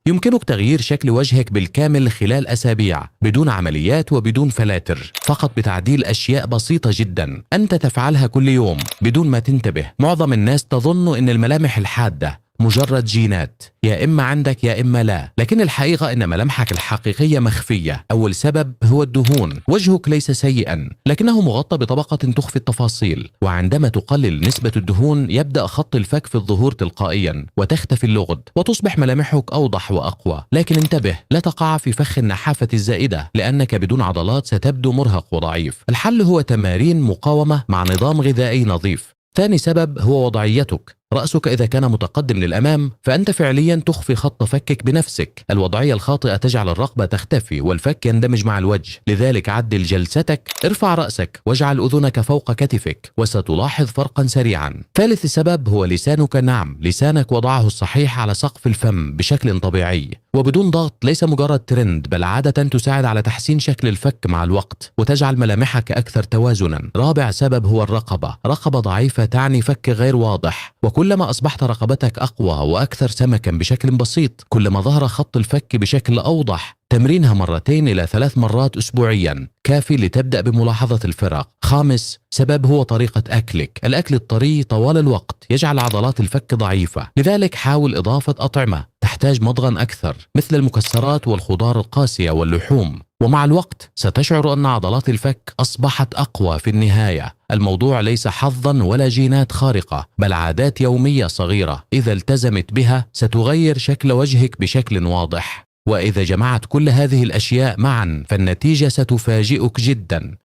يمكنك تغيير شكل وجهك بالكامل خلال أسابيع بدون عمليات وبدون فلاتر، فقط بتعديل أشياء بسيطة جدا أنت تفعلها كل يوم بدون ما تنتبه. معظم الناس تظن أن الملامح الحادة مجرد جينات، يا إما عندك يا إما لا، لكن الحقيقة إن ملامحك الحقيقية مخفية. أول سبب هو الدهون. وجهك ليس سيئا، لكنه مغطى بطبقة تخفي التفاصيل، وعندما تقلل نسبة الدهون يبدأ خط الفك في الظهور تلقائيا وتختفي اللغد وتصبح ملامحك أوضح وأقوى. لكن انتبه، لا تقع في فخ النحافة الزائدة، لأنك بدون عضلات ستبدو مرهق وضعيف. الحل هو تمارين مقاومة مع نظام غذائي نظيف. ثاني سبب هو وضعيتك. رأسك إذا كان متقدم للأمام فأنت فعليا تخفي خط فكك بنفسك. الوضعية الخاطئة تجعل الرقبة تختفي والفك يندمج مع الوجه، لذلك عدل جلستك، ارفع رأسك واجعل أذنك فوق كتفك وستلاحظ فرقا سريعا. ثالث سبب هو لسانك. نعم، لسانك وضعه الصحيح على سقف الفم بشكل طبيعي وبدون ضغط ليس مجرد ترند، بل عادة تساعد على تحسين شكل الفك مع الوقت وتجعل ملامحك أكثر توازنا. رابع سبب هو الرقبة. رقبة ضعيفة تعني فك غير واضح، وكلما أصبحت رقبتك أقوى وأكثر سمكا بشكل بسيط كلما ظهر خط الفك بشكل أوضح. تمرينها 2 إلى 3 مرات أسبوعيا كافي لتبدأ بملاحظة الفرق. خامس سبب هو طريقة أكلك. الأكل الطري طوال الوقت يجعل عضلات الفك ضعيفة، لذلك حاول إضافة أطعمة تحتاج مضغا أكثر مثل المكسرات والخضار القاسية واللحوم، ومع الوقت ستشعر أن عضلات الفك أصبحت أقوى. في النهاية الموضوع ليس حظا ولا جينات خارقة، بل عادات يومية صغيرة إذا التزمت بها ستغير شكل وجهك بشكل واضح. وإذا جمعت كل هذه الأشياء معا فالنتيجة ستفاجئك جدا.